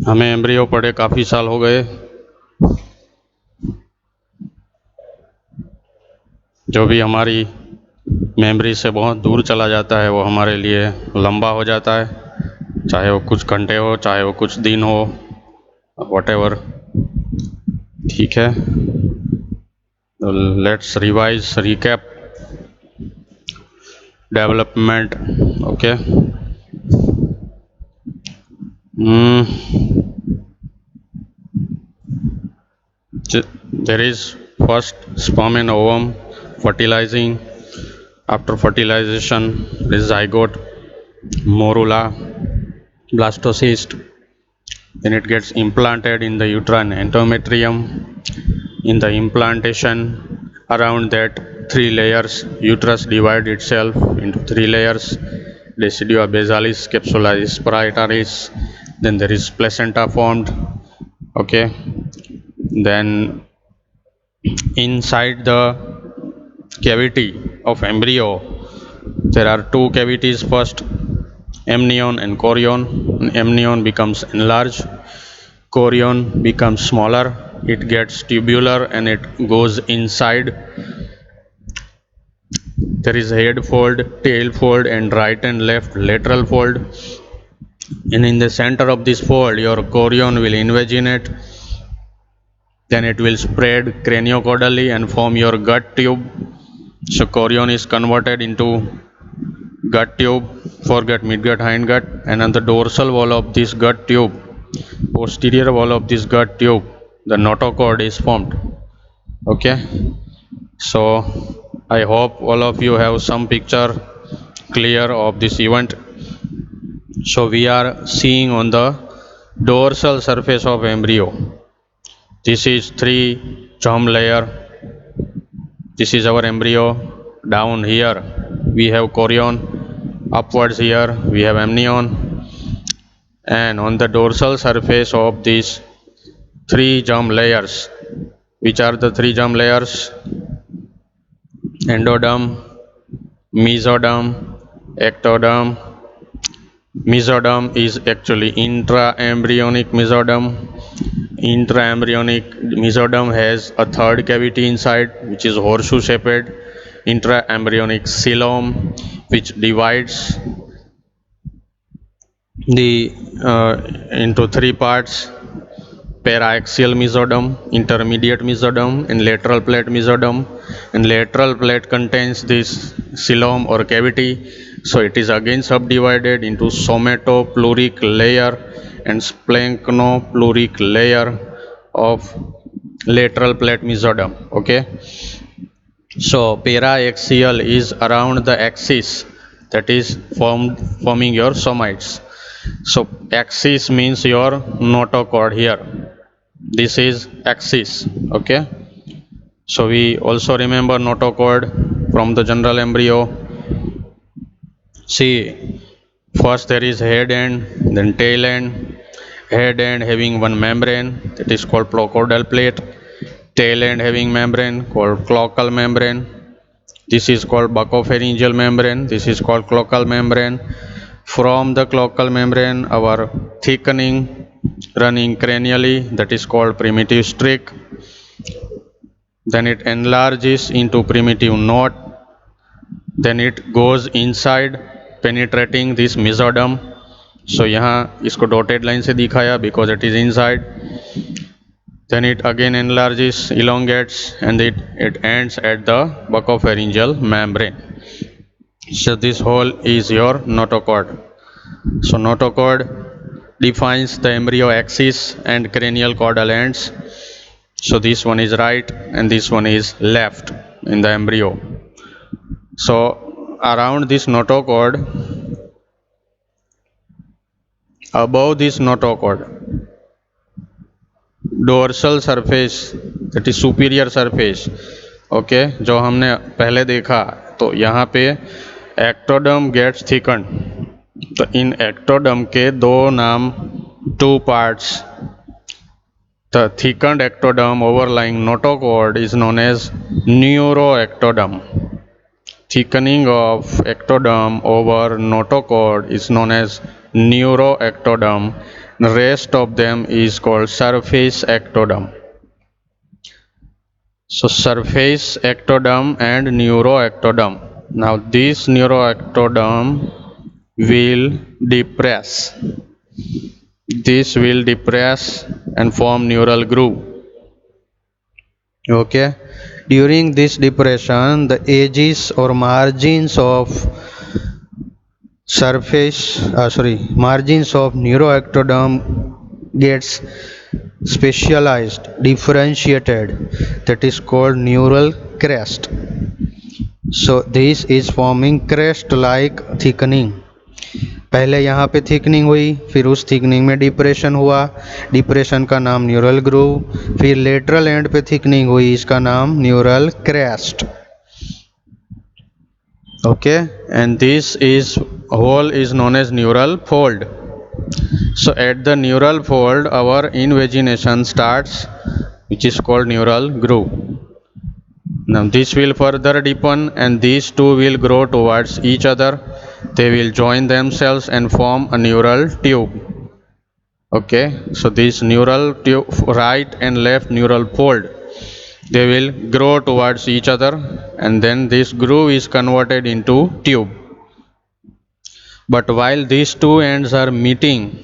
हमें एम्ब्रियो पढ़े काफ़ी साल हो गए। जो भी हमारी मेमोरी से बहुत दूर चला जाता है वो हमारे लिए लंबा हो जाता है, चाहे वो कुछ घंटे हो, चाहे वो कुछ दिन हो, वॉटेवर। ठीक है, let's revise recap development. Okay, there is first sperm and ovum fertilizing. After fertilization, there is zygote, morula, blastocyst. Then it gets implanted in the uterine endometrium. In the implantation, around that 3 layers, uterus divides itself into 3 layers: decidua basalis, capsularis parietalis. Then there is placenta formed. Okay, then inside the cavity of embryo there are 2 cavities. First, amnion and chorion. Amnion becomes enlarged, chorion becomes smaller, it gets tubular and it goes inside. There is head fold, tail fold, and right and left lateral fold. And in the center of this fold your chorion will invaginate. Then it will spread craniocaudally and form your gut tube. So chorion is converted into gut tube, foregut, midgut, hindgut, and on the dorsal wall of this gut tube, posterior wall of this gut tube, the notochord is formed. Okay, so I hope all of you have some picture clear of this event. So we are seeing on the dorsal surface of embryo, this is 3 germ layer. This is our embryo. Down here we have chorion, upwards here we have amnion, and on the dorsal surface of these 3 germ layers, which are the 3 germ layers? Endoderm, mesoderm, ectoderm. Mesoderm is actually intraembryonic mesoderm. Intraembryonic mesoderm has a 3rd cavity inside, which is horseshoe shaped. Intraembryonic coelom, which divides the into 3 parts: paraaxial mesoderm, intermediate mesoderm, and lateral plate mesoderm. And lateral plate contains this coelom or cavity, so it is again subdivided into somatopleuric layer and splanchnopluric layer of lateral plate mesoderm. Okay, so paraaxial is around the axis, that is forming your somites. So axis means your notochord here. This is axis. Okay, so we also remember notochord from the general embryo. See, first there is head end, then tail end. Head end having one membrane, that is called procaudal plate. Tail end having membrane called cloacal membrane. This is called buccopharyngeal membrane. This is called cloacal membrane. From the cloacal membrane, our thickening running cranially, that is called primitive streak. Then it enlarges into primitive knot. Then it goes inside, penetrating this mesoderm. So यहाँ इसको dotted line से दिखाया because it is inside. Then it again enlarges, elongates, and it ends at the buccopharyngeal membrane. So this whole is your notochord. So notochord defines the embryo axis and cranial caudal ends. So this one is right and this one is left in the embryo. So around this notochord, above this notochord, dorsal surface, that is superior surface. Okay, जो हमने पहले देखा, तो यहाँ पे ectoderm gets thickened. तो इन ectoderm के 2 parts. The thickened ectoderm overlying notochord is known as neuroectoderm. Thickening of ectoderm over notochord is known as neuroectoderm, The rest of them is called surface ectoderm. So surface ectoderm and neuroectoderm. Now this neuroectoderm will depress. This will depress and form neural groove. Okay. During this depression, the edges or margins of margins of neuroectoderm gets specialized, differentiated. That is called neural crest. So this is forming crest-like thickening. पहले यहाँ पे thickening हुई, फिर उस thickening में depression हुआ, depression का नाम न्यूरल ग्रूव, फिर लेटरल एंड पे थिकनिंग हुई, इसका नाम neural crest. Okay, and this is whole is known as neural fold. So at the neural fold our invagination starts, which is called neural groove. Now this will further deepen and these two will grow towards each other. They will join themselves and form a neural tube. Okay, so this neural tube, right and left neural fold, they will grow towards each other and then this groove is converted into tube. But while these two ends are meeting,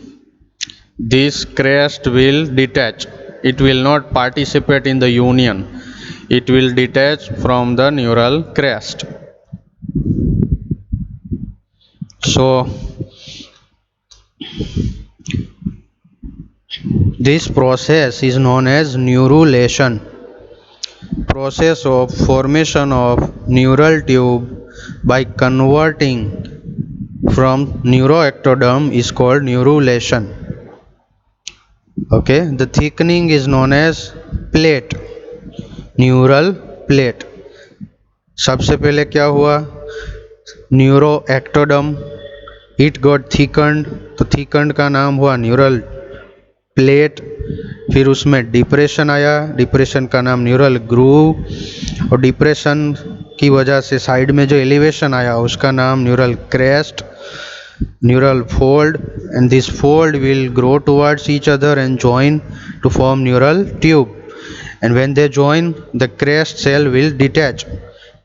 this crest will detach. It will not participate in the union. It will detach from the neural crest. So this process is known as neurulation. Process of formation of neural tube by converting from neuroectoderm is called neurulation. Okay, the thickening is known as plate, neural plate. सबसे पहले क्या हुआ, neuroectoderm, it got थिकन्ड, तो थिकन्ड का नाम हुआ neural plate. फिर उसमें डिप्रेशन आया, डिप्रेशन का नाम न्यूरल ग्रूव, और डिप्रेशन की वजह से साइड में जो एलिवेशन आया उसका नाम neural crest, neural fold, and this fold will grow towards each other and join to form neural tube, and when they join the crest cell will detach.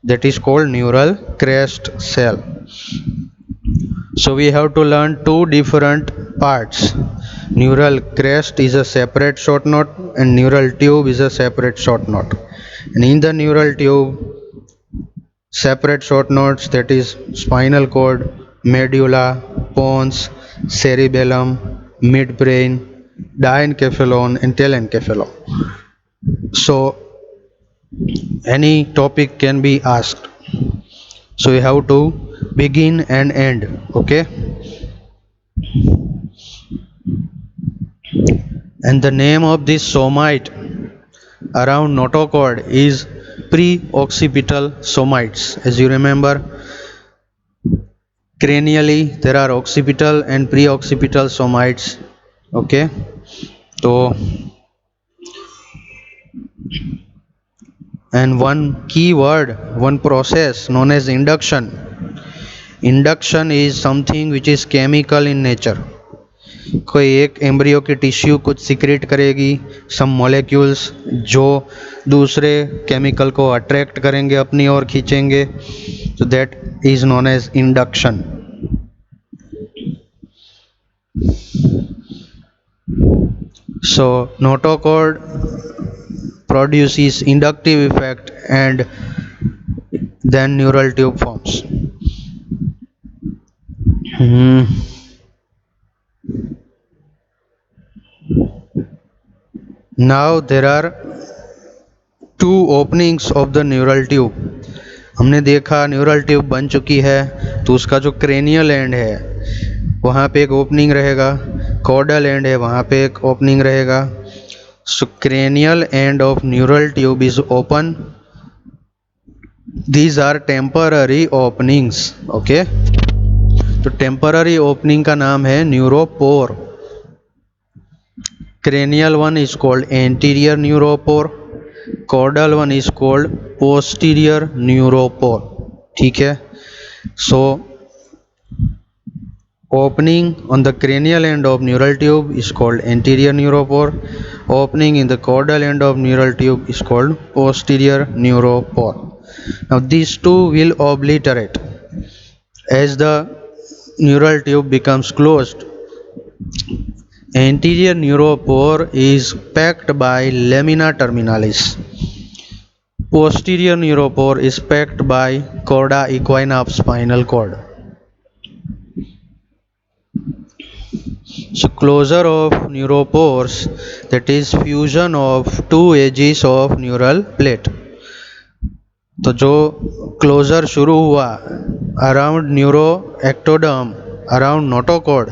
That is called neural crest cell. So we have to learn two different parts. Neural crest is a separate short note and neural tube is a separate short note, and in the neural tube separate short notes, that is spinal cord, medulla, pons, cerebellum, midbrain, diencephalon and telencephalon. So any topic can be asked, so we have to begin and end. Okay, and the name of this somite around notochord is pre-occipital somites. As you remember, cranially there are occipital and pre-occipital somites. Okay, so and one key word, one process known as induction. Induction is something which is chemical in nature. कोई एक embryo की tissue कुछ secrete करेगी, सम molecules जो दूसरे chemical को attract करेंगे, अपनी ओर खींचेंगे, so that is known as induction. So notochord produces inductive effect and then neural tube forms. Now there are two openings of the neural tube. हमने देखा न्यूरल ट्यूब बन चुकी है, तो उसका जो क्रेनियल एंड है वहाँ पे एक ओपनिंग रहेगा, कॉर्डल एंड है वहाँ पे एक ओपनिंग रहेगा. So cranial end of neural tube is open. These are temporary openings. Okay, तो टेम्पररी ओपनिंग का नाम है neuropore. Cranial one is called anterior neuropore, caudal one is called posterior neuropore. ठीक है, so Opening on the cranial end of neural tube is called anterior neuropore. Opening in the caudal end of neural tube is called posterior neuropore. Now these two will obliterate as the neural tube becomes closed. Anterior neuropore is packed by lamina terminalis. Posterior neuropore is packed by chorda equina of spinal cord. So closure of neuropores, that is fusion of two edges of neural plate. तो जो closure शुरू हुआ around neuro ectoderm around notochord,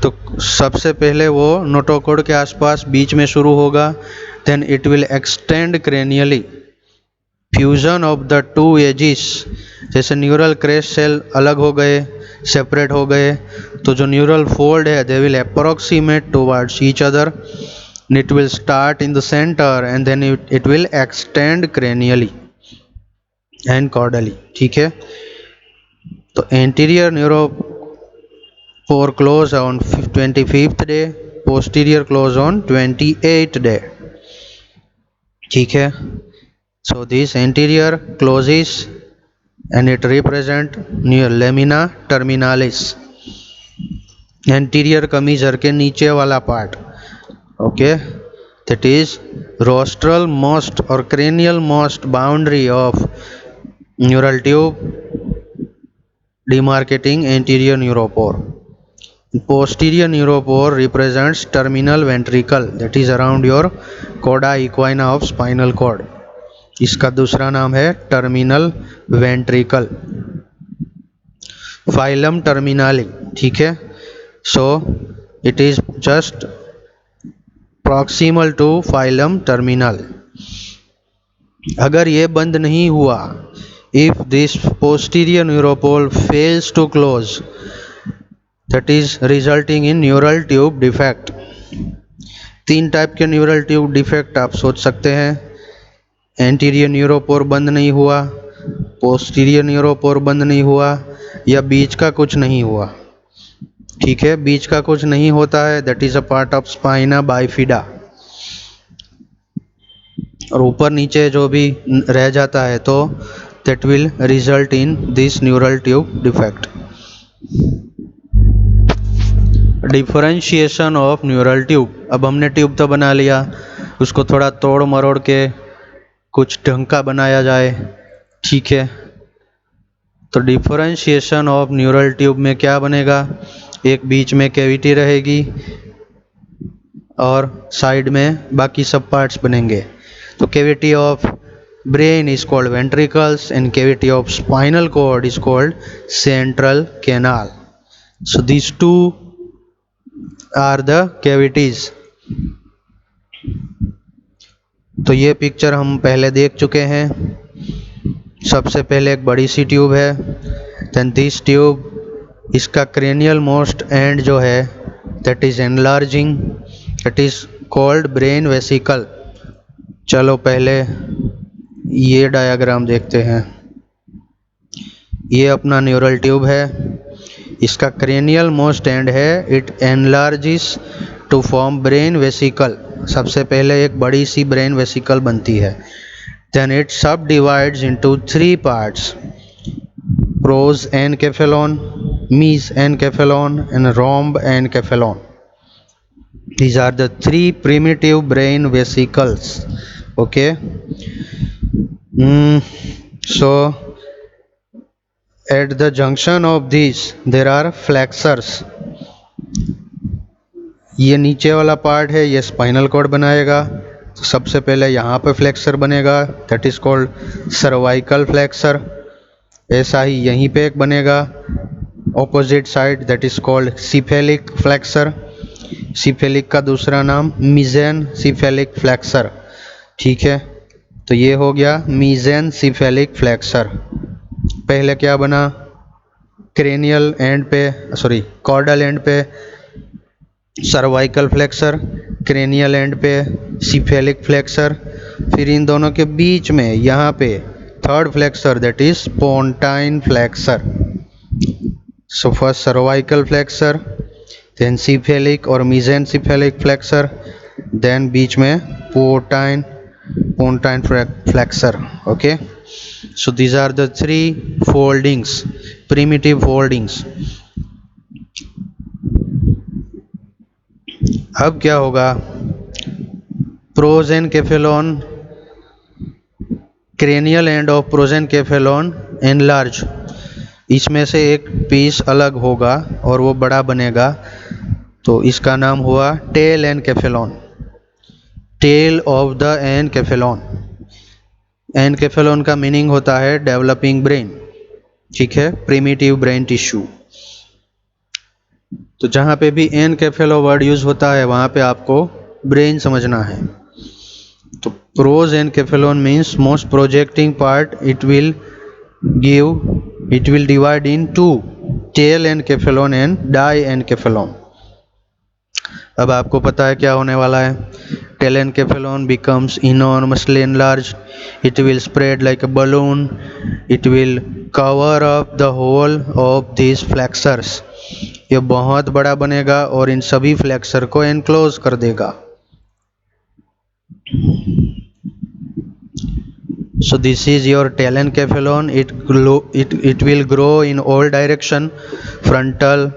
तो सबसे पहले वो notochord के आसपास बीच में शुरू होगा, then it will extend cranially. Fusion of the two edges, जैसे न्यूरल क्रेस्ट सेल अलग हो गए, सेपरेट हो गए, तो जो न्यूरल फोल्ड है they will approximate towards each other. It will start in the center and then it will extend cranially and caudally. ठीक है, तो anterior neuropore close on 25th day, posterior close on 28th day. ठीक है, so this anterior closes and it represent near lamina terminalis, anterior कमीजर के नीचे वाला part. Okay, that is rostral most or cranial most boundary of neural tube demarcating anterior neuropore. Posterior neuropore represents terminal ventricle, that is around your chorda equina of spinal cord. इसका दूसरा नाम है terminal ventricle, phylum terminale. ठीक है, so it is just proximal to filum terminal. अगर ये बंद नहीं हुआ, if this posterior neuropore fails to close, that is resulting in neural tube defect. 3 type के न्यूरल ट्यूब डिफेक्ट आप सोच सकते हैं. एंटीरियर न्यूरोपोर बंद नहीं हुआ, पोस्टीरियर न्यूरोपोर बंद नहीं हुआ, या बीच का कुछ नहीं हुआ. ठीक है, बीच का कुछ नहीं होता है, that is a part of spina bifida. और ऊपर नीचे जो भी रह जाता है तो that will result in this neural tube defect. Differentiation of neural tube. अब हमने ट्यूब तो बना लिया, उसको थोड़ा तोड़ मरोड़ के कुछ ढंग का बनाया जाए. ठीक है, तो डिफरेंशिएशन ऑफ न्यूरल ट्यूब में क्या बनेगा, एक बीच में कैविटी रहेगी और साइड में बाकी सब पार्ट्स बनेंगे. तो cavity of brain is called ventricles and cavity of spinal cord is called central canal. So these two are the cavities. तो ये पिक्चर हम पहले देख चुके हैं. सबसे पहले एक बड़ी सी ट्यूब है, देन दिस ट्यूब, इसका क्रेनियल मोस्ट एंड जो है that is enlarging, that is called brain vesicle. चलो पहले ये डायग्राम देखते हैं. ये अपना न्यूरल ट्यूब है, इसका क्रेनियल मोस्ट एंड है, it enlarges to form brain vesicle. सबसे पहले एक बड़ी सी ब्रेन वेसिकल बनती है. Then it subdivides into 3 parts, prosencephalon, mesencephalon and rhombencephalon. These are the 3 primitive brain vesicles. Okay, so at the junction of these there are flexors. ये नीचे वाला part है, ये spinal cord बनाएगा. तो सबसे पहले यहाँ पे फ्लेक्सर बनेगा, that is called cervical flexor. ऐसा ही यहीं पे एक बनेगा opposite side, that is called cephalic flexor. Cephalic का दूसरा नाम मिजेन सिफेलिक फ्लेक्सर. ठीक है, तो ये हो गया मिजेन सिफेलिक फ्लेक्सर. पहले क्या बना, क्रेनियल एंड पे, सॉरी कॉर्डल एंड पे सर्वाइकल फ्लेक्सर, क्रेनियल एंड पे सिफेलिक फ्लेक्सर, फिर इन दोनों के बीच में यहाँ पे third flexure that is pontine flexure. So first cervical flexor, then cephalic or mesencephalic flexor, then बीच में pontine flexor. Okay, so these are the three foldings, primitive foldings. अब क्या होगा, prosencephalon, cranial end of prosencephalon enlarge, इसमें से एक piece अलग होगा और वो बड़ा बनेगा, तो इसका नाम हुआ टेल एनकेफेलॉन, टेल ऑफ द एनकेफेलॉन. एनकेफेलॉन का मीनिंग होता है डेवलपिंग ब्रेन, ठीक है, प्रिमिटिव ब्रेन टिश्यू. तो जहाँ पे भी एनकेफेलो वर्ड यूज होता है वहाँ पे आपको ब्रेन समझना है. तो prosencephalon means most projecting part, it will divide in two, tail encephalon and diencephalon. अब आपको पता है क्या होने वाला है. Telencephalon becomes enormously enlarged, it will spread like a balloon, it will cover up the whole of these flexors. ये बहुत बड़ा बनेगा और इन सभी फ्लेक्सर को एनक्लोज कर देगा. So this is your tail encephalon. It will grow in all direction, frontal,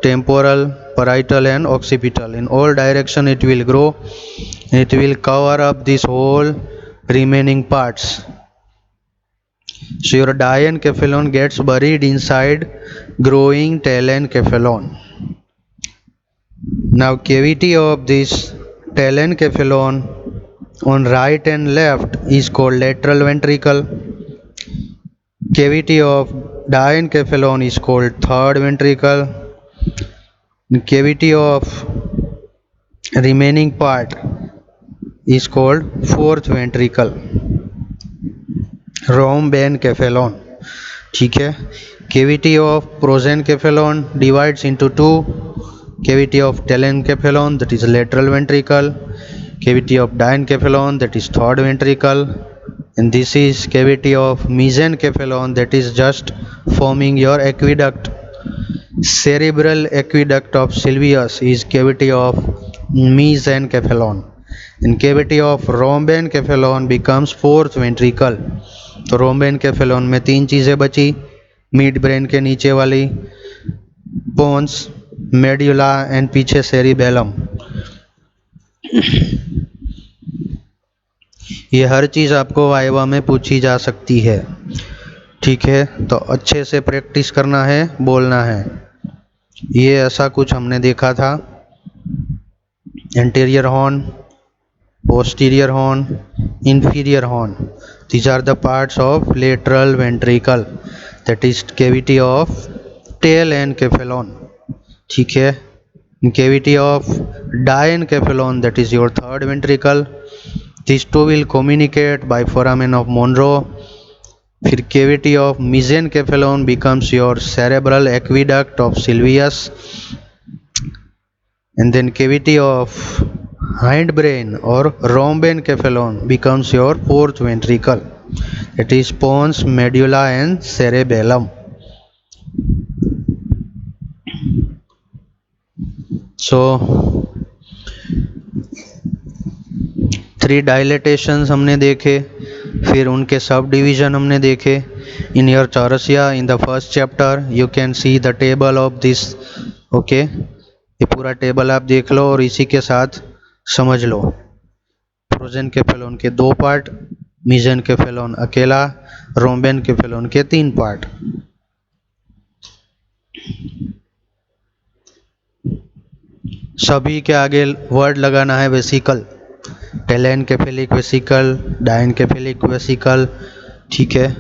temporal, parietal and occipital. In all direction it will grow. It will cover up this whole remaining parts. So your diencephalon gets buried inside growing tail encephalon. Now cavity of this tail encephalon on right and left is called lateral ventricle. Cavity of diencephalon is called third ventricle. Cavity of remaining part is called fourth ventricle. Rhombencephalon, ठीक है. Cavity of prosencephalon divides into two. Cavity of telencephalon, that is lateral ventricle. Cavity of diencephalon, that is third ventricle. And this is cavity of mesencephalon, that is just forming your aqueduct. Cerebral aqueduct of Sylvius is cavity of mesencephalon. And cavity of rhombencephalon becomes fourth ventricle. तो rhombencephalon में तीन चीज़ें बची, mid brain के नीचे वाली पोन्स, medulla and पीछे cerebellum. ये हर चीज़ आपको वाइवा में पूछी जा सकती है, ठीक है. तो अच्छे से प्रैक्टिस करना है, बोलना है. ये ऐसा कुछ हमने देखा था. Anterior horn, posterior horn, inferior horn, these are the parts of lateral ventricle, that is cavity of tail encephalon, ठीक है. Cavity of diencephalon, that is your third ventricle. These two will communicate by foramen of Monroe. फिर cavity of mesencephalon becomes your cerebral aqueduct of Sylvius. And then cavity of hindbrain or rhombencephalon becomes your fourth ventricle, that is pons, medulla and cerebellum. So three dilatations हमने देखे, फिर उनके subdivision हमने देखे. In your Chaurasia in the first chapter you can see the table of this. Okay, ये पूरा table आप देख लो और इसी के साथ समझ लो. प्रोजेनकेफेलॉन के दो पार्ट, मेसेनकेफेलॉन अकेला, रोम्बेनकेफेलॉन के तीन पार्ट. सभी के आगे वर्ड लगाना है vesicle. Telencephalic vesicle, diencephalic vesicle, ठीक है.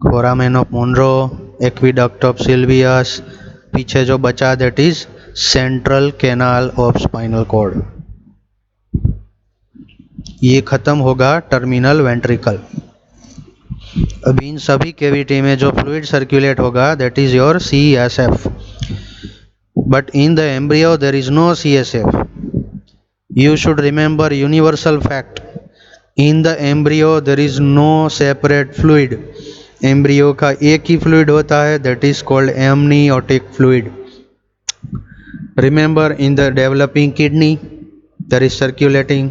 Foramen of Monro, aqueduct of Sylvius, पीछे जो बचा that is central canal of spinal cord. ये खत्म होगा टर्मिनल वेंट्रिकल. अब इन सभी कैविटी में जो फ्लूइड सर्कुलेट होगा that is your CSF. But in the embryo there is no CSF. You should remember universal fact. In the embryo there is no separate fluid. Embryo का एक ही fluid होता है, that is called amniotic fluid. Remember, in the developing kidney, there is circulating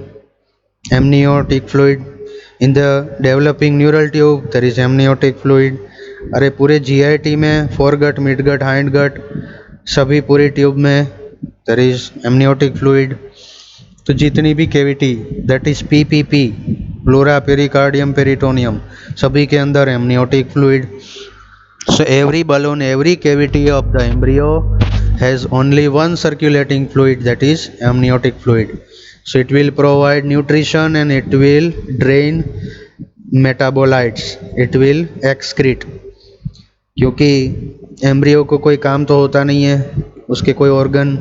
amniotic fluid. In the developing neural tube, there is amniotic fluid. अरे पूरे GIT में foregut, midgut, hindgut सभी पूरी tube में there is amniotic fluid. तो जितनी भी cavity, that is PPP, pleura, pericardium, peritoneum, सभी के अंदर amniotic fluid. So every balloon, every cavity of the embryo has only one circulating fluid, that is amniotic fluid. So it will provide nutrition and it will drain metabolites, it will excrete. क्योंकि embryo को कोई काम तो होता नहीं है, उसके कोई ऑर्गन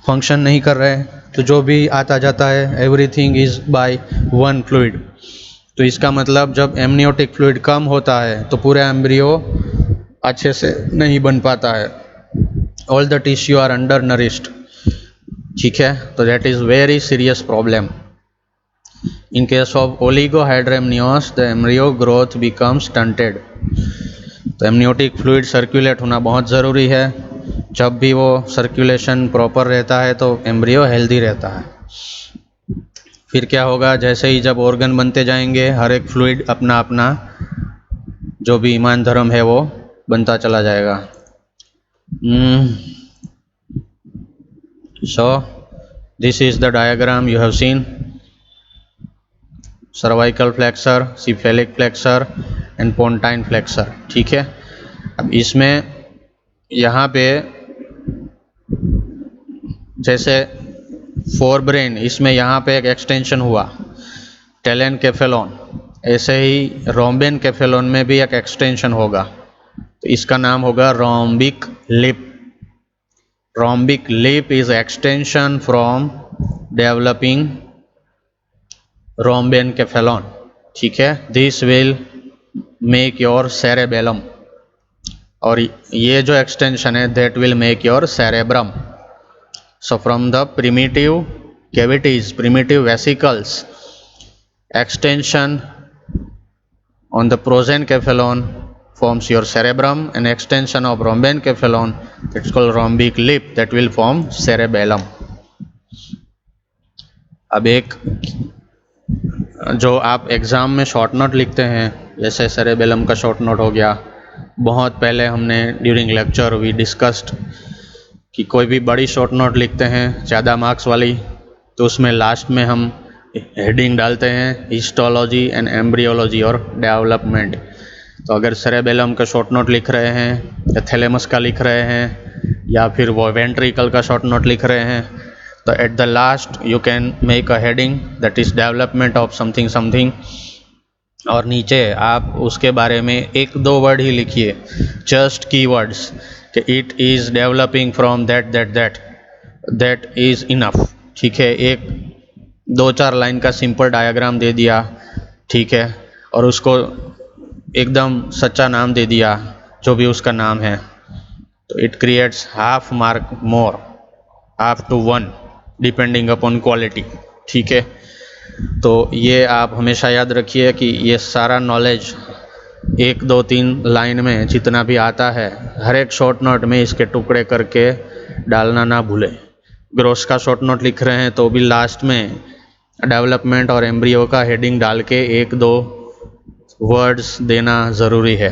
फंक्शन नहीं कर रहे, तो जो भी आता जाता है everything is by one fluid. तो इसका मतलब जब एमनियोटिक फ्लूइड कम होता है तो पूरा एम्ब्रियो अच्छे से नहीं बन पाता है. All the tissue are undernourished. ठीक है, तो that is very serious problem. In case of oligohydramnios the embryo growth become stunted. तो एमनियोटिक फ्लूइड सर्कुलेट होना बहुत ज़रूरी है. जब भी वो सर्कुलेशन प्रॉपर रहता है तो एम्ब्रियो हेल्दी रहता है. फिर क्या होगा, जैसे ही जब ऑर्गन बनते जाएंगे हर एक फ्लूइड अपना अपना जो भी ईमान धर्म है वो बनता चला जाएगा. So this is the diagram you have seen. Cervical flexure, cephalic flexure and pontine flexure. ठीक है, अब इसमें यहाँ पे जैसे फोर ब्रेन, इसमें यहाँ पे एक एक्सटेंशन हुआ टेलन केफेलॉन, ऐसे ही रोम्बेन केफेलॉन में भी एक एक्सटेंशन होगा, तो इसका नाम होगा rhombic lip. Rhombic lip is extension from developing rhombencephalon. ठीक है, this will make your cerebellum, और ये जो एक्सटेंशन है that will make your cerebrum. So from the primitive cavities, primitive vesicles, extension on the prosencephalon forms your cerebrum, and extension of rhombencephalon, that's called rhombic lip, that will form cerebellum. अब एक जो आप exam में short note लिखते हैं, जैसे cerebellum का short note हो गया, बहुत पहले हमने ड्यूरिंग लेक्चर वी डिस्कस्ड कि कोई भी बड़ी शॉर्ट नोट लिखते हैं ज़्यादा मार्क्स वाली, तो उसमें लास्ट में हम हेडिंग डालते हैं हिस्टोलॉजी एंड एम्ब्रियोलॉजी और डेवलपमेंट. तो अगर सेरेबेलम का शॉर्ट नोट लिख रहे हैं या थैलेमस का लिख रहे हैं या फिर वो वेंट्रिकल का शॉर्ट नोट लिख रहे हैं, तो at the last you can make a heading that is development of something something, और नीचे आप उसके बारे में एक दो वर्ड ही लिखिए, जस्ट कीवर्ड्स, कि it is developing from that that that, that is enough. ठीक है, एक दो चार लाइन का सिंपल डायग्राम दे दिया, ठीक है, और उसको एकदम सच्चा नाम दे दिया जो भी उसका नाम है, तो it creates half mark more, half to 1 depending upon quality. ठीक है, तो ये आप हमेशा याद रखिए कि ये सारा नॉलेज एक दो तीन लाइन में जितना भी आता है, हर एक शॉर्ट नोट में इसके टुकड़े करके डालना ना भूलें. ग्रोस का शॉर्ट नोट लिख रहे हैं तो भी लास्ट में डेवलपमेंट और एम्ब्रियो का हेडिंग डाल के एक दो वर्ड्स देना ज़रूरी है.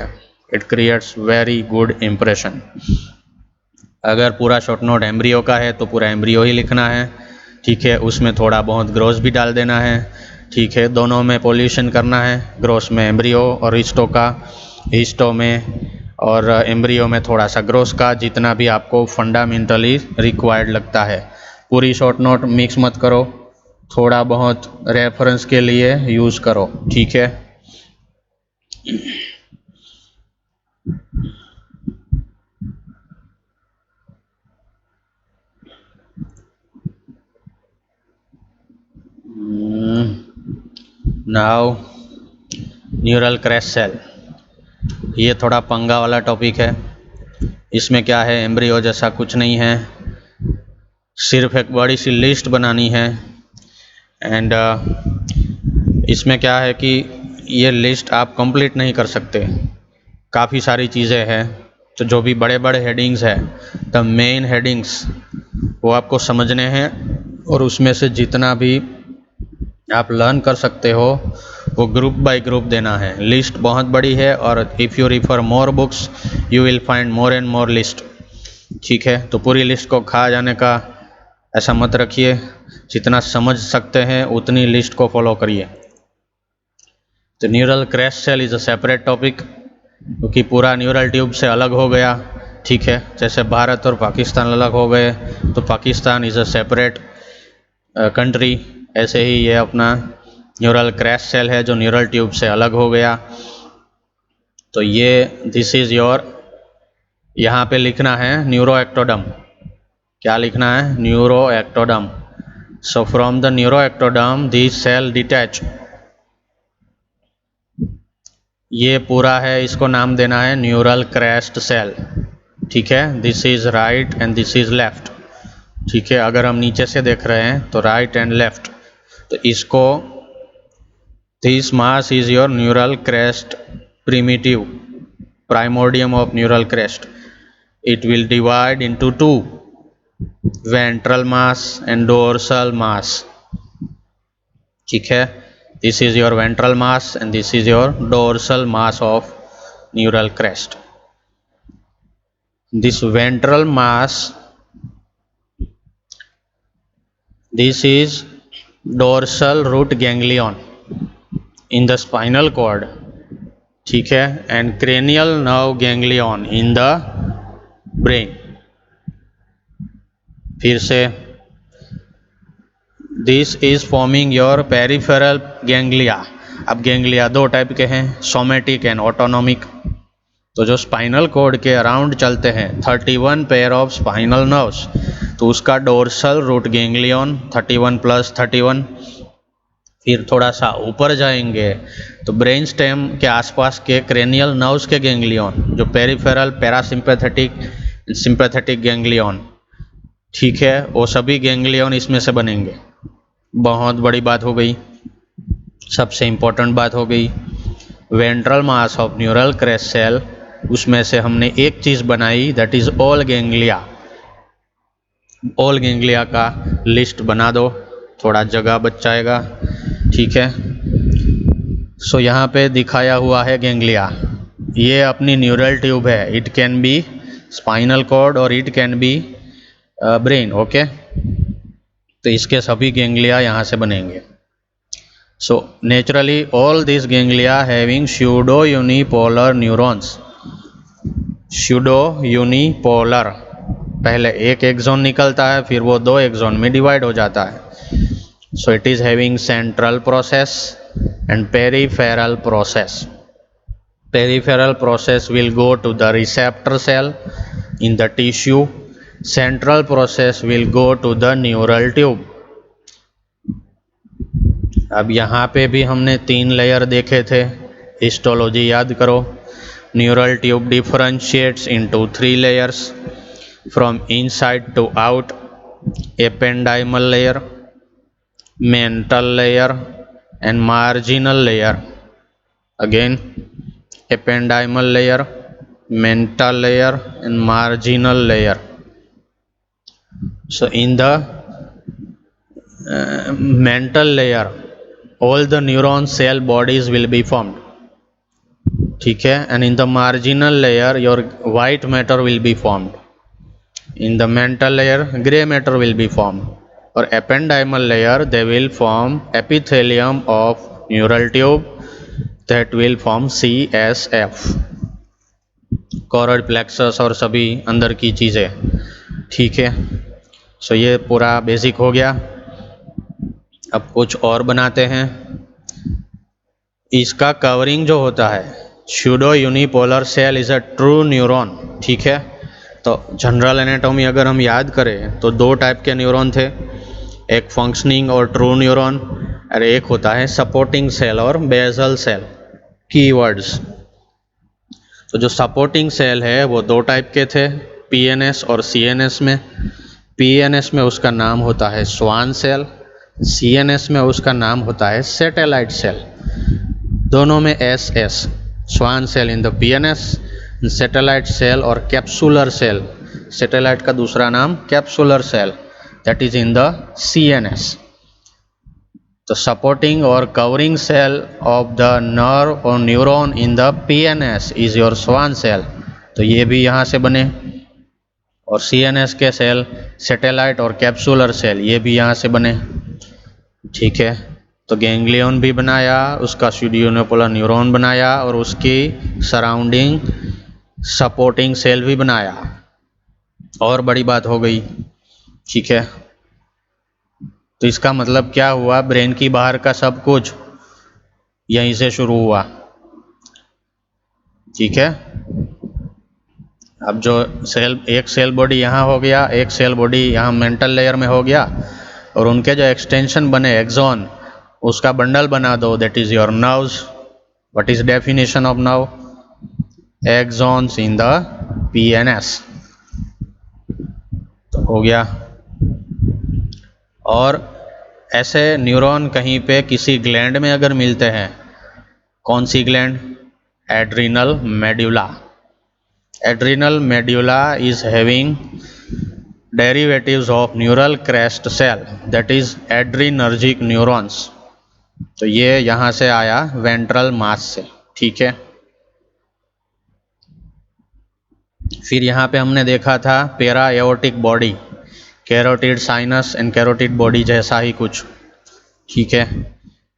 It creates very good impression. अगर पूरा शॉर्ट नोट एम्ब्रियो का है तो पूरा एम्ब्रियो ही लिखना है. ठीक है, उसमें थोड़ा बहुत ग्रोस भी डाल देना है. ठीक है, दोनों में पॉल्यूशन करना है, ग्रोस में एम्ब्रियो और हिस्टो का, हिस्टो में और एम्ब्रियो में थोड़ा सा ग्रोस का, जितना भी आपको फंडामेंटली रिक्वायर्ड लगता है. पूरी शॉर्ट नोट मिक्स मत करो, थोड़ा बहुत रेफरेंस के लिए यूज़ करो. ठीक है, नाउ न्यूरल क्रैश सेल, ये थोड़ा पंगा वाला टॉपिक है. इसमें क्या है, एम्ब्रियो जैसा कुछ नहीं है, सिर्फ एक बड़ी सी लिस्ट बनानी है. एंड इसमें क्या है कि ये लिस्ट आप कंप्लीट नहीं कर सकते, काफ़ी सारी चीज़ें हैं। तो जो भी बड़े बड़े हेडिंग्स हैं, द मेन हेडिंग्स, वो आपको समझने हैं, और उसमें से जितना भी आप लर्न कर सकते हो वो ग्रुप बाय ग्रुप देना है। लिस्ट बहुत बड़ी है, और if you refer more books you will find more and more list. ठीक है, तो पूरी लिस्ट को खा जाने का ऐसा मत रखिए, जितना समझ सकते हैं उतनी लिस्ट को फॉलो करिए। तो neural crest cell is a separate topic, क्योंकि पूरा न्यूरल ट्यूब से अलग हो गया। ठीक है, जैसे भारत और पाकिस्तान अलग हो गए, तो Pakistan is a separate country, ऐसे ही ये अपना न्यूरल क्रैश सेल है जो न्यूरल ट्यूब से अलग हो गया। तो ये दिस इज़ योर, यहाँ पे लिखना है न्यूरोएक्टोडर्म। क्या लिखना है? Neuroectoderm. So from the neuroectoderm this cell detach. ये पूरा है, इसको नाम देना है न्यूरल क्रैश्ड सेल। ठीक है, this is right and this is left. ठीक है, अगर हम नीचे से देख रहे हैं तो राइट एंड लेफ्ट, तो इसको this mass is your neural crest primitive, primordium of neural crest. It will divide into two, ventral mass and dorsal mass. ठीक है, this is your ventral mass and this is your dorsal mass of neural crest. This ventral mass, this is dorsal root ganglion in the spinal cord, ठीक है, and cranial nerve ganglion in the brain. फिर से, this is forming your peripheral ganglia. अब ganglia दो type के हैं, somatic and autonomic. तो जो स्पाइनल कॉर्ड के अराउंड चलते हैं 31 पेयर ऑफ स्पाइनल नर्व्स, तो उसका डोर्सल रूट गैंग्लियन 31 प्लस 31। फिर थोड़ा सा ऊपर जाएंगे तो ब्रेन स्टेम के आसपास के क्रेनियल नर्व्स के गैंग्लियन, जो पेरिफेरल, पैरासिम्पैथेटिक, सिंपैथेटिक गैंग्लियन, ठीक है, वो सभी गैंग्लियन इसमें से बनेंगे। बहुत बड़ी बात हो गई, सबसे इम्पोर्टेंट बात हो गई। Ventral mass of neural crest cell, उसमें से हमने एक चीज़ बनाई, that is all ganglia. All ganglia का लिस्ट बना दो, थोड़ा जगह बच जाएगा। ठीक है, सो यहाँ पे दिखाया हुआ है गैंग्लिया, ये अपनी न्यूरल ट्यूब है। It can be spinal cord और it can be brain. Okay, तो इसके सभी गैंग्लिया यहाँ से बनेंगे। So naturally all this ganglia having pseudo unipolar neurons. Pseudo unipolar, पहले एक एक्सोन निकलता है, फिर वो दो एक्सोन में डिवाइड हो जाता है। So it is having central process and peripheral process. Peripheral process will go to the receptor cell in the tissue, central process will go to the neural tube. अब यहाँ पे भी हमने 3 लेयर देखे थे, हिस्टोलॉजी याद करो। Neural tube differentiates into 3 layers from inside to out: ependymal layer, mental layer and marginal layer. Again, ependymal layer, mental layer and marginal layer. So in the mental layer all the neuron cell bodies will be formed, ठीक है, and in the marginal layer your white matter will be formed. In the mental layer gray matter will be formed, or ependymal layer they will form epithelium of neural tube that will form CSF, choroid plexus और सभी अंदर की चीज़ें। ठीक है, सो ये पूरा basic हो गया। अब कुछ और बनाते हैं। इसका कवरिंग जो होता है, pseudo unipolar cell is a true neuron. ठीक है, तो जनरल एनाटॉमी अगर हम याद करें तो 2 टाइप के न्यूरॉन थे, एक फंक्शनिंग और ट्रू न्यूरॉन, और एक होता है सपोर्टिंग सेल और बेसल सेल। कीवर्ड्स, तो जो सपोर्टिंग सेल है वो 2 टाइप के थे, पीएनएस और सीएनएस में। पीएनएस में उसका नाम होता है स्वान सेल, सीएनएस में उसका नाम होता है सैटेलाइट सेल। दोनों में S S. Schwann cell in the PNS, satellite cell और कैप्सुलर सेल, सैटेलाइट का दूसरा नाम capsular cell, that is in the CNS. तो सपोर्टिंग और covering cell of the nerve और neuron in the PNS is your Schwann cell, तो ये भी यहाँ से बने। और सीएनएस के सेल सैटेलाइट और कैप्सुलर सेल ये भी यहाँ से बने, ठीक है। तो गैंग्लियन भी बनाया, उसका स्यूडियोनेपुलर न्यूरॉन बनाया और उसकी सराउंडिंग सपोर्टिंग सेल भी बनाया, और बड़ी बात हो गई, ठीक है। तो इसका मतलब क्या हुआ, ब्रेन की बाहर का सब कुछ यहीं से शुरू हुआ, ठीक है। अब जो सेल, एक सेल बॉडी यहाँ हो गया, एक सेल बॉडी यहाँ मेंटल लेयर में हो गया, और उनके जो एक्सटेंशन बने एक्सॉन, उसका बंडल बना दो, that is your nerves. What is definition of nerve? Axons in the PNS, तो हो गया। और ऐसे न्यूरॉन कहीं पे किसी ग्लैंड में अगर मिलते हैं, कौन सी gland? Adrenal medulla. Adrenal medulla is having derivatives of neural crest cell, that is adrenergic neurons। तो ये यहाँ से आया वेंट्रल मास से, ठीक है। फिर यहाँ पे हमने देखा था पेरा aortic body, carotid sinus and carotid body जैसा ही कुछ, ठीक है।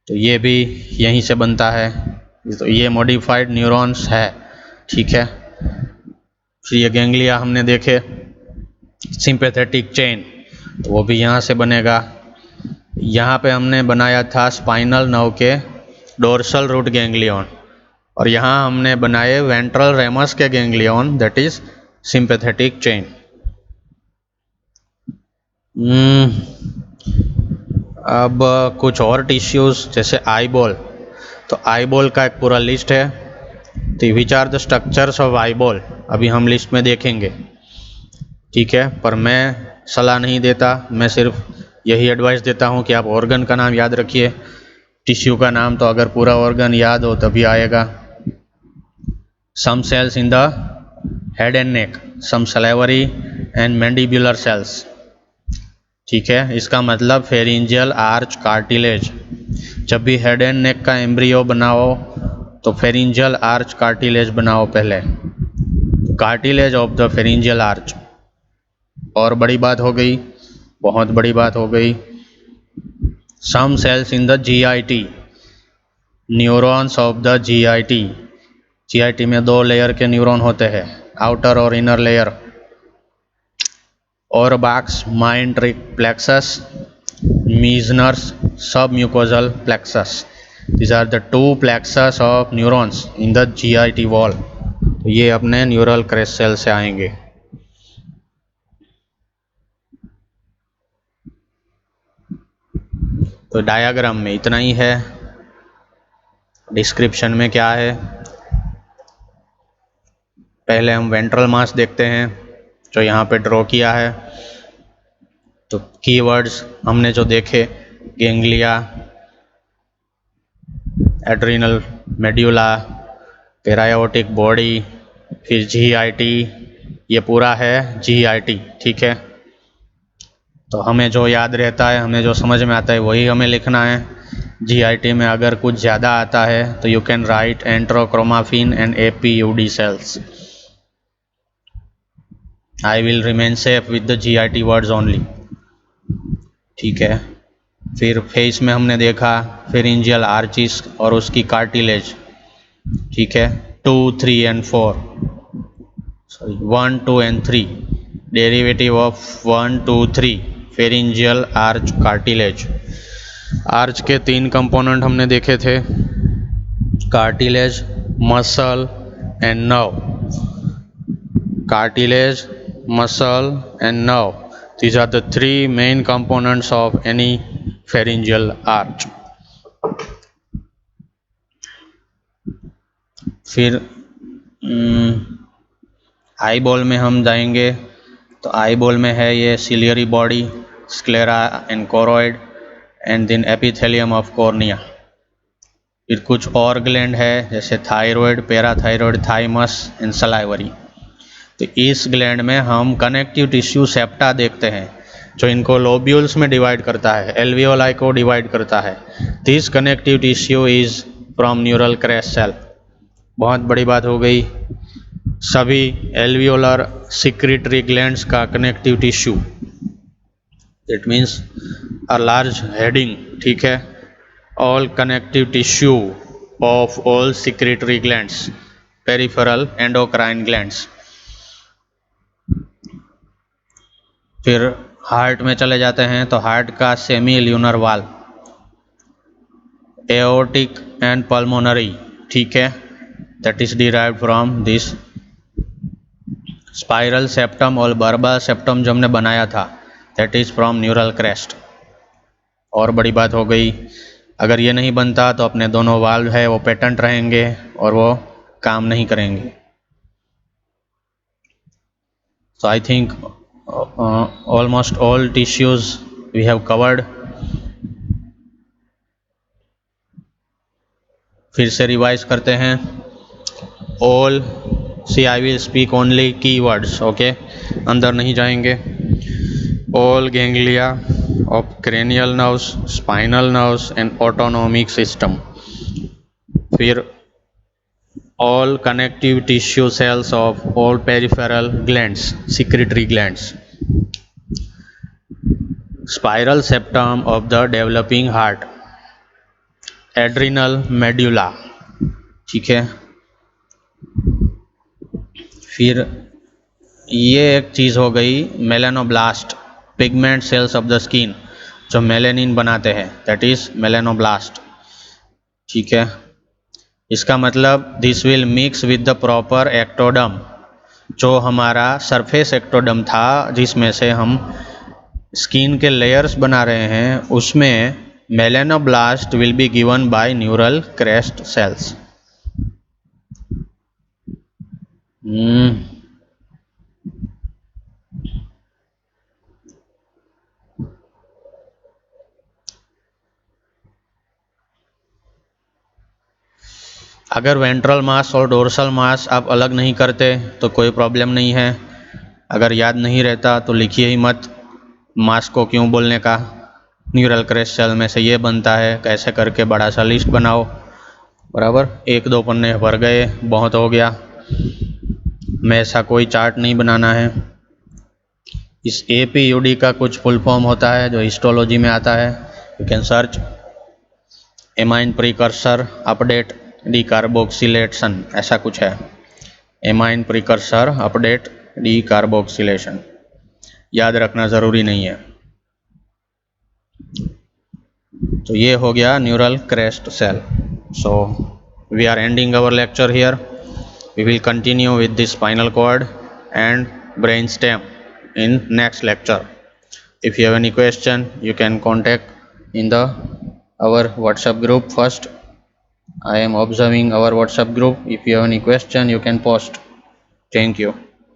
तो ये भी यहीं से बनता है, तो ये मॉडिफाइड न्यूरॉन्स है, ठीक है। फिर ये गैंग्लिया हमने देखे, सिंपैथेटिक चेन, तो वो भी यहाँ से बनेगा। यहाँ पे हमने बनाया था स्पाइनल नर्व के डोर्सल रूट गैंग्लियन, और यहाँ हमने बनाए वेंट्रल रेमस के ganglion, that is sympathetic chain. अब कुछ और टिश्यूज जैसे आईबॉल, तो आईबॉल का एक पूरा लिस्ट है। तो which are the structures of eyeball, अभी हम लिस्ट में देखेंगे, ठीक है। पर मैं सलाह नहीं देता, मैं सिर्फ यही एडवाइस देता हूँ कि आप ऑर्गन का नाम याद रखिए, टिश्यू का नाम तो अगर पूरा ऑर्गन याद हो तभी आएगा। Some cells in the head and neck, some salivary and mandibular cells, ठीक है। इसका मतलब फेरिंजियल आर्च कार्टिलेज, जब भी हेड एंड नेक का एम्ब्रियो बनाओ तो फेरिंजियल आर्च कार्टिलेज बनाओ पहले, cartilage of the pharyngeal arch. और बड़ी बात हो गई, बहुत बड़ी बात हो गई, some cells in the GIT, neurons of the GIT. GIT में दो लेयर के न्यूरॉन होते हैं, आउटर और inner layer. Auerbach's myenteric plexus, Meissner's submucosal plexus, these are the two plexus of neurons in the GIT wall। तो ये अपने neural crest cell से आएंगे। तो डायग्राम में इतना ही है, डिस्क्रिप्शन में क्या है, पहले हम वेंट्रल मास देखते हैं जो यहाँ पे ड्रॉ किया है। तो कीवर्ड्स हमने जो देखे, गैंग्लिया, एड्रिनल मेड्यूला, पेरायोटिक बॉडी, फिर जीआईटी, ये पूरा है जीआईटी, ठीक है। तो हमें जो याद रहता है, हमें जो समझ में आता है वही हमें लिखना है। जीआईटी में अगर कुछ ज़्यादा आता है तो you can write enterochromaffin and APUD cells. I will remain safe with the GIT words only, ठीक है। फिर फेस में हमने देखा फेरिंजियल आर्चिस और उसकी कार्टिलेज, ठीक है। 2, 3 and 4, sorry 1, 2 and 3, derivative of 1, 2, 3, pharyngeal arch cartilage. Arch के 3 कंपोनेंट हमने देखे थे, cartilage, muscle and nerve. Cartilage, muscle and nerve, these are the 3 main components of any pharyngeal arch। फिर आई बॉल में हम जाएंगे, तो आई बॉल में है ये ciliary body, sclera and choroid and then epithelium of cornea, फिर कुछ और ग्लैंड है जैसे thyroid, parathyroid, thymus and salivary. तो इस ग्लैंड में हम कनेक्टिव टिश्यू सेप्टा देखते हैं जो इनको लोब्यूल्स में डिवाइड करता है, एल्वियोलाई को डिवाइड करता है। This connective tissue is from neural crest cell. बहुत बड़ी बात हो गई, सभी एल्वियोलर सिक्रीटरी ग्लैंड्स का connective tissue, it means a large heading, ठीक है। All connective tissue of all secretory glands, peripheral endocrine glands. फिर हार्ट में चले जाते हैं तो हार्ट का semi lunar valve, aortic and pulmonary, ठीक है, that is derived from this spiral septum और बर्बल सेप्टम जो हमने बनाया था, that is from neural crest. और बड़ी बात हो गई, अगर ये नहीं बनता तो अपने दोनों वाल्व है वो पेटेंट रहेंगे और वो काम नहीं करेंगे। So I think almost all tissues we have covered. फिर से रिवाइज करते हैं। All, see I will speak only key words, okay, अंदर नहीं जाएंगे। All ganglia of cranial nerves, spinal nerves and autonomic system। फिर all connective tissue cells of all peripheral glands, secretory glands, spiral septum of the developing heart, adrenal medulla, ठीक है। फिर ये एक चीज़ हो गई melanoblast, pigment cells of the skin जो मेलेनिन बनाते हैं, दैट इज मेलानोब्लास्ट, ठीक है। इसका मतलब this will mix with the proper ectoderm, जो हमारा सरफेस एक्टोडम था जिसमें से हम स्किन के लेयर्स बना रहे हैं, उसमें melanoblast will be given by neural crest cells. अगर वेंट्रल मास और डोर्सल मास आप अलग नहीं करते तो कोई प्रॉब्लम नहीं है। अगर याद नहीं रहता तो लिखिए ही मत मास को क्यों बोलने का। न्यूरल क्रेस्ट सेल में से ये बनता है, कैसे करके बड़ा सा लिस्ट बनाओ, बराबर। 1-2 पन्ने भर गए, बहुत हो गया। में ऐसा कोई चार्ट नहीं बनाना है। इस APUD का कुछ फुल फॉर्म होता है जो हिस्टोलॉजी में आता है, you can search amine precursor update decarboxylation, ऐसा कुछ है, एमाइन प्रीकर्सर अपडेट डीकार्बोक्सिलेशन, याद रखना ज़रूरी नहीं है। तो ये हो गया neural crest cell. So we are ending our lecture here. We will continue with the spinal cord and brain stem in next lecture. If you have any question, you can contact in the our WhatsApp group first. I am observing our WhatsApp group. If you have any question, you can post. Thank you.